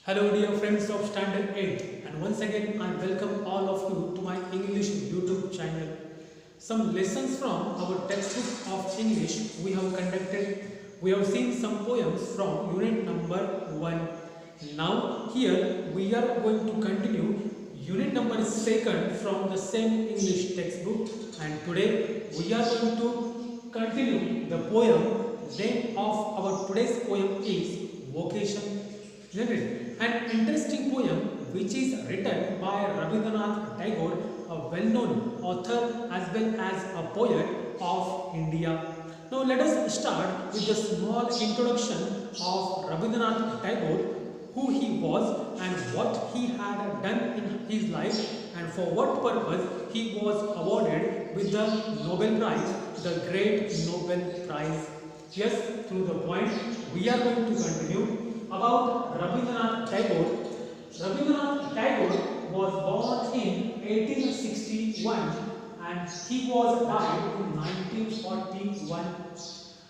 Hello dear friends of Standard 8, and once again I welcome all of you to my English YouTube channel. Some lessons from our textbook of English we have conducted. We have seen some poems from unit number 1. Now here we are going to continue unit number 2 from the same English textbook, and today we are going to continue the poem. Name of our today's poem is Vocation. Isn't it? An interesting poem which is written by Rabindranath Tagore, a well-known author as well as a poet of India. Now let us start with the small introduction of Rabindranath Tagore, who he was and what he had done in his life and for what purpose he was awarded with the Nobel Prize, the Great Nobel Prize. Yes, through the point we are going to continue about Rabindranath Tagore. Rabindranath Tagore was born in 1861 and he was died in 1941.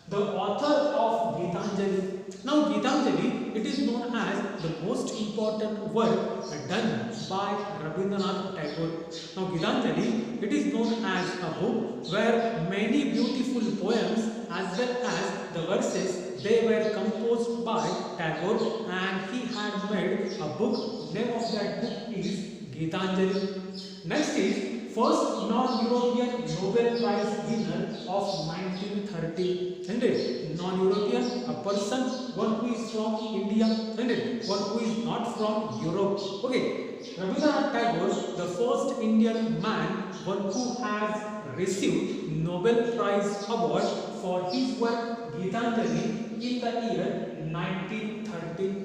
The author of Gitanjali. Now Gitanjali, it is known as the most important work done by Rabindranath Tagore. Now Gitanjali, it is known as a book where many beautiful poems as well as the verses they were composed by Tagore, and he had made a book. Name of that book is Gitanjali. Next is first non-European Nobel Prize winner of 1930. Isn't it? Non-European, a person, one who is from India, isn't it? One who is not from Europe. Okay, Rabindranath Tagore, the first Indian man, one who has received Nobel Prize award for his work Gitanjali in the year 1930.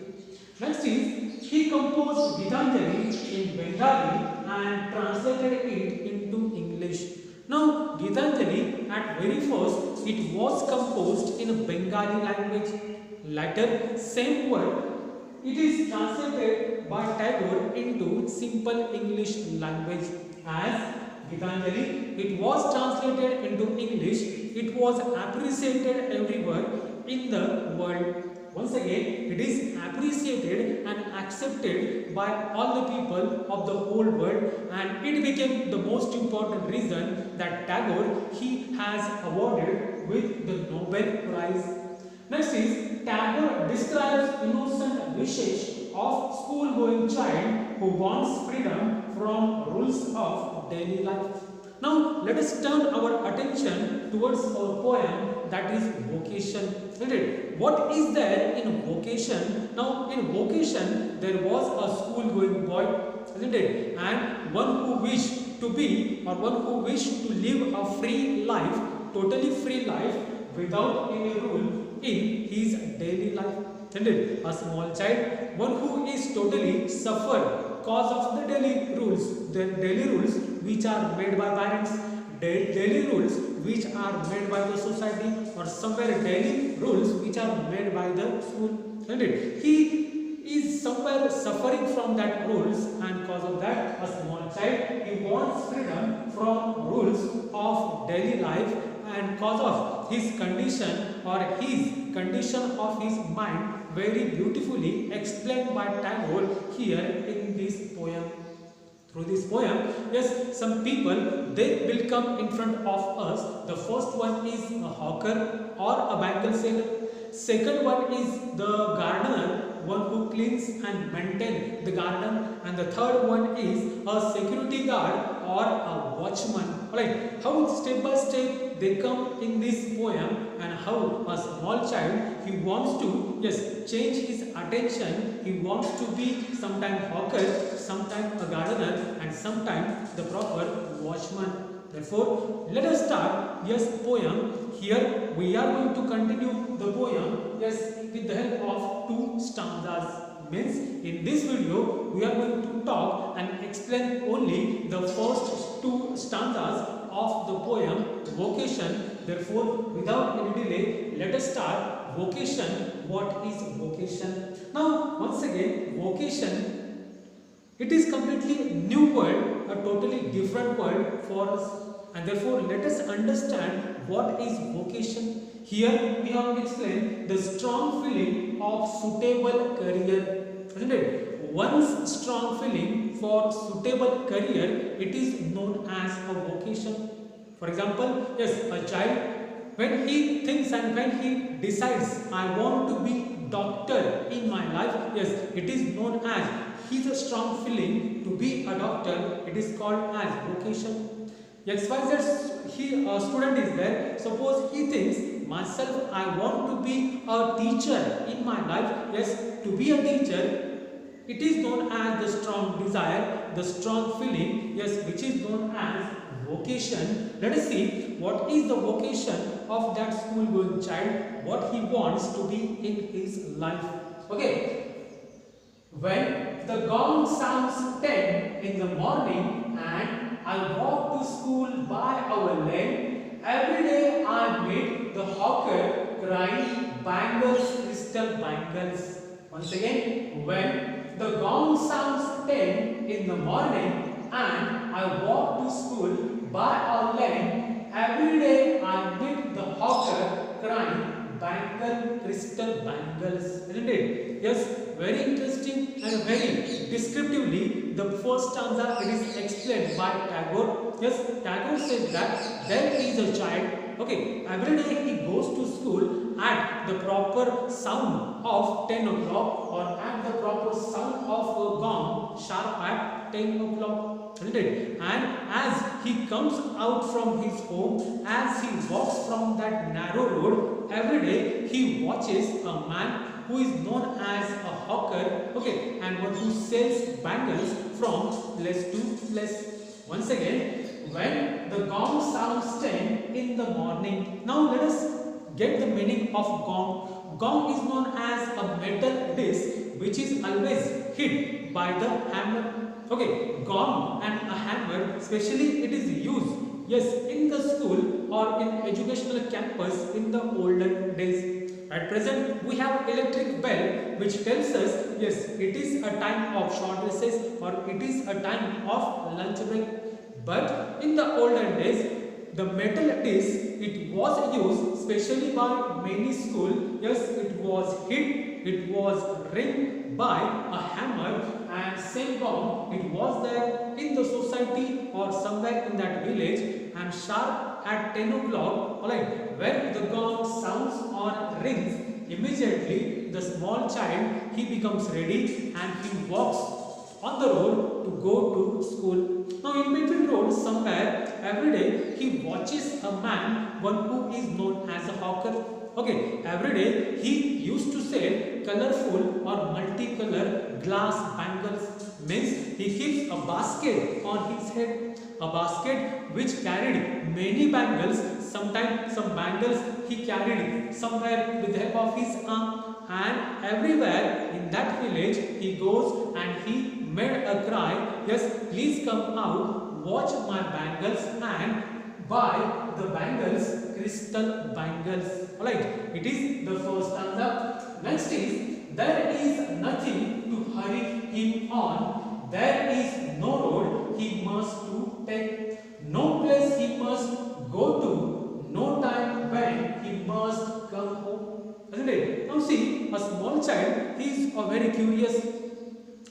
Next is, he composed Gitanjali in Bengali and translated it into English. Now, Gitanjali at very first, it was composed in Bengali language. Later, same word, it is translated by Tagore into simple English language as Gitanjali. It was translated into English. It was appreciated everywhere in the world. Once again, it is appreciated and accepted by all the people of the whole world, and it became the most important reason that Tagore he has awarded with the Nobel Prize. Next is, Tagore describes innocent wishes of school-going child who wants freedom from rules of daily life. Now let us turn our attention towards our poem, that is Vocation. What is there in Vocation? Now in Vocation there was a school-going boy, isn't it? And one who wished to be or one who wished to live a free life, totally free life without any rule in his daily life. Isn't it? A small child, one who is totally suffered cause of the daily rules which are made by parents, daily rules which are made by the society, or somewhere daily rules which are made by the school. Isn't it? He is somewhere suffering from that rules, and cause of that, a small child, he wants freedom from rules of daily life, and cause of his condition or his condition of his mind very beautifully explained by Tagore here in this poem. Through this poem, yes, some people they will come in front of us. The first one is a hawker or a bangle seller. Second one is the gardener, one who cleans and maintains the garden, and the third one is a security guard or a watchman. Alright, how step by step they come in this poem, and how a small child he wants to change his attention. He wants to be sometime hawker, sometime a gardener, and sometime the proper watchman. Therefore, let us start poem. Here we are going to continue the poem with the help of 2 stanzas. Means in this video we are going to talk and explain only the first 2 stanzas of the poem Vocation. Therefore, without any delay, let us start Vocation. What is vocation? Now once again, vocation, it is completely new word, a totally different word for us, and therefore let us understand what is vocation. Here we have explained the strong feeling of suitable career. isn't it? One's strong feeling for suitable career, it is known as a vocation. For example, yes, a child, when he thinks and when he decides, I want to be doctor in my life, yes, it is known as he's a strong feeling to be a doctor, it is called as vocation. XYZ student is there, suppose he thinks myself I want to be a teacher in my life, yes, to be a teacher, it is known as the strong desire, the strong feeling, yes, which is known as vocation. Let us see what is the vocation of that school going child, what he wants to be in his life. Okay, when the gong sounds 10 in the morning and I walk to school by our lane, every day I meet the hawker crying bangles, crystal bangles. Once again, when the gong sounds 10 in the morning and I walk to school by our lane, every day I meet the hawker crying bangle, crystal bangles, isn't it? Yes, very interesting and very descriptively the first stanza it is explained by Tagore. Yes, Tagore says that there is a child, okay, every day he goes to school at the proper sound of 10 o'clock or at the proper sound of a gong sharp at 10 o'clock, isn't it? And as he comes out from his home, as he walks from that narrow road, every day he watches a man who is known as a hawker, okay, and one who sells bangles from place to place. Once again, when the gong sounds 10 in the morning. Now let us get the meaning of gong. Gong is known as a metal disc which is always hit by the hammer. Okay, gong and a hammer, especially it is used, yes, in the school or in educational campus in the olden days. At present, we have electric bell which tells us, yes, it is a time of short recess or it is a time of lunch break. But in the olden days, the metal disc, it was used specially by many schools. Yes, it was hit, it was ring by a hammer, and same gong, it was there in the society or somewhere in that village, and sharp at 10 o'clock, alright, when the gong sounds or rings, immediately the small child, he becomes ready and he walks on the road to go to school. Now in between roads somewhere, every day he watches a man, one who is known as a hawker. Okay, every day he used to sell colorful or multicolor glass bangles. Means he keeps a basket on his head, a basket which carried many bangles. Sometimes some bangles he carried somewhere with the help of his arm, and everywhere in that village he goes and he made a cry, yes, please come out, watch my bangles and buy the bangles, crystal bangles. Alright, it is the first stanza. Next is, there is nothing to hurry him on, there is no road he must to take, no place he must go to, no time when he must come home. Isn't it? Now see, a small child, he is very curious.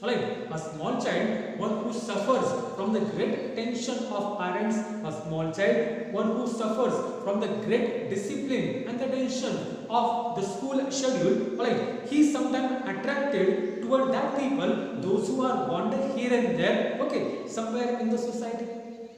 Alright, a small child, one who suffers from the great tension of parents, a small child, one who suffers from the great discipline and the tension of the school schedule, alright, he is sometimes attracted toward that people, those who are wandered here and there, okay, somewhere in the society.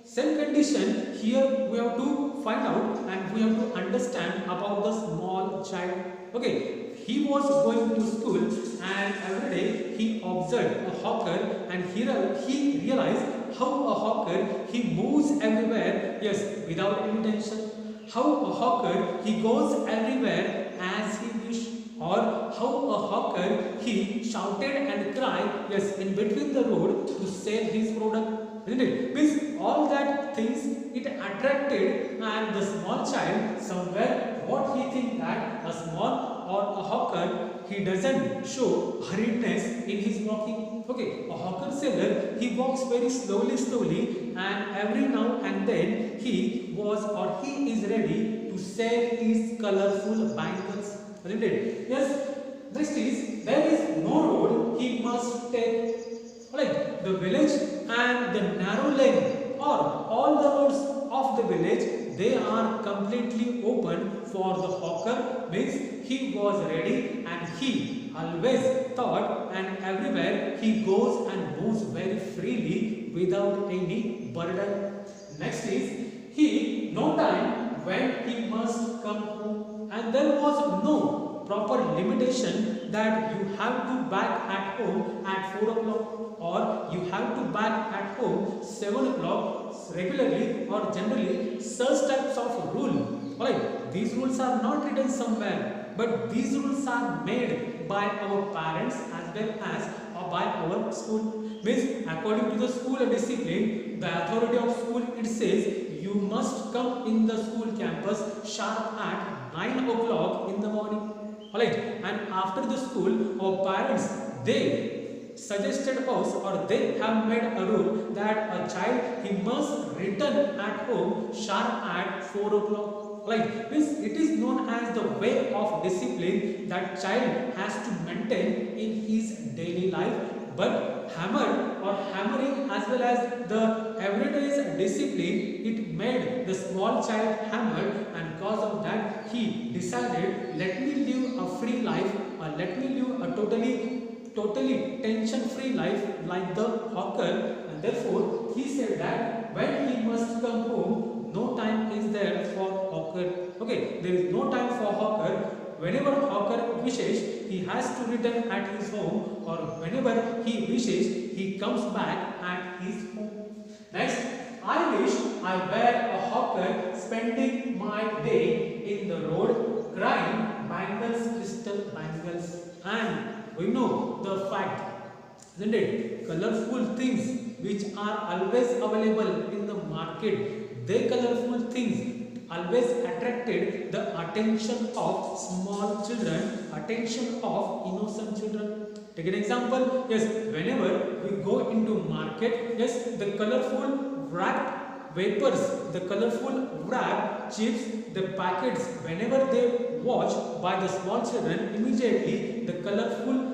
Same condition, here we have to find out and we have to understand about the small child. Okay, he was going to school and every day he observed a hawker and he realized how a hawker, he moves everywhere, yes, without any tension. How a hawker, he goes everywhere as he wish, or how a hawker, he shouted and cried, yes, in between the road to sell his product. Isn't it? Means all that things, it attracted and the small child somewhere, what he think that a small or a hawker, he doesn't show hurriedness in his walking. Okay, a hawker seller, he walks very slowly and every now and then he was or he is ready to sell his colorful bangles. Isn't it? Yes. Next is, there is no road he must the village and the narrow lane or all the roads of the village, they are completely open for the hawker. Means he was ready and he always thought, and everywhere he goes and moves very freely without any burden. Next is he no time when he must come home, and there was no proper limitation that you have to back at home at 4 o'clock or you have to back at home 7 o'clock regularly or generally. Such types of rule, alright, these rules are not written somewhere, but these rules are made by our parents as well as by our school. Means according to the school discipline, the authority of school, it says you must come in the school campus sharp at 9 o'clock in the morning. Alright, and after the school, our parents, they suggested us or they have made a rule that a child, he must return at home sharp at 4 o'clock. Right, means it is known as the way of discipline that child has to maintain in his daily life. But hammer or hammering as well as the everyday's discipline, it made the small child hammered, and because of that he decided, let me live a free life or let me live a totally tension free life like the hawker. And therefore he said that when he must come home, no time is there for hawker. Okay, there is no time for hawker. Whenever hawker wishes, he has to return at his home, or whenever he wishes, he comes back at his home. Next, I wish I were a hawker spending my day in the road crying bangles, crystal bangles. And we know the fact, isn't it? Colorful things which are always available in the market, they colorful things always attracted the attention of small children, attention of innocent children. Take an example. Yes, whenever we go into market, yes, the colorful wrapped vapors, the colorful wrapped chips, the packets, whenever they watch by the small children, immediately the colorful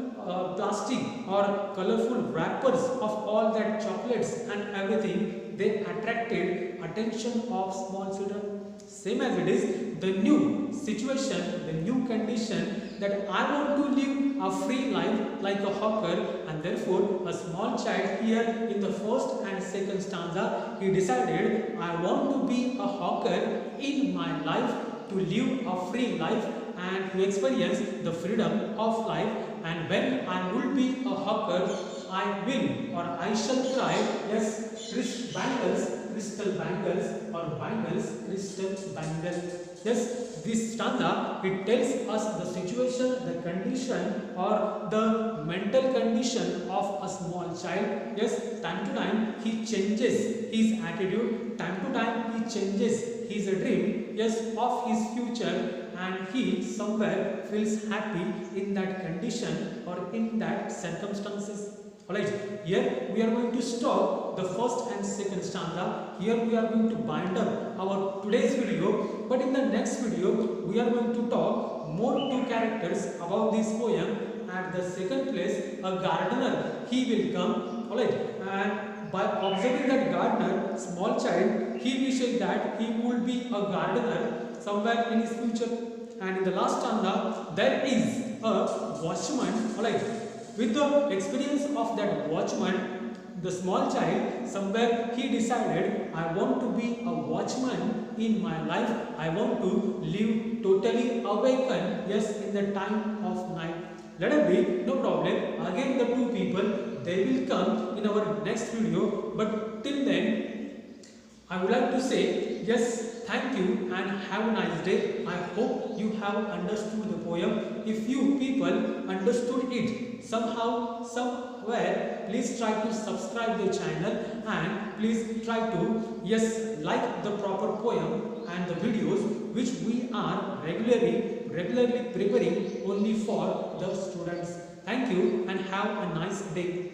plastic or colorful wrappers of all that chocolates and everything, they attracted attention of small children. Same as it is the new situation, the new condition that I want to live a free life like a hawker, and therefore a small child here in the first and second stanza, he decided, I want to be a hawker in my life, to live a free life and to experience the freedom of life. And when I will be a hawker, I will or I shall cry, yes, crystal bangles or bangles, crystal bangles. Yes, this stanza, it tells us the situation, the condition or the mental condition of a small child. Yes, time to time he changes his attitude, time to time he changes his dream, yes, of his future, and he somewhere feels happy in that condition or in that circumstances. Alright, here we are going to stop the first and second stanza. Here we are going to bind up our today's video, but in the next video we are going to talk more two characters about this poem. At the second place, a gardener, he will come. Alright, and by observing that gardener, small child, he wishes that he would be a gardener somewhere in his future. And in the last stanza, there is a watchman. Alright, with the experience of that watchman, the small child, somewhere he decided, I want to be a watchman in my life. I want to live totally awakened, yes, in the time of night. Let it be, no problem. Again the two people, they will come in our next video. But till then, I would like to say, yes, thank you and have a nice day. I hope you have understood the poem. If you people understood it somehow, somewhere, please try to subscribe the channel and please try to, yes, like the proper poem and the videos which we are regularly preparing only for the students. Thank you and have a nice day.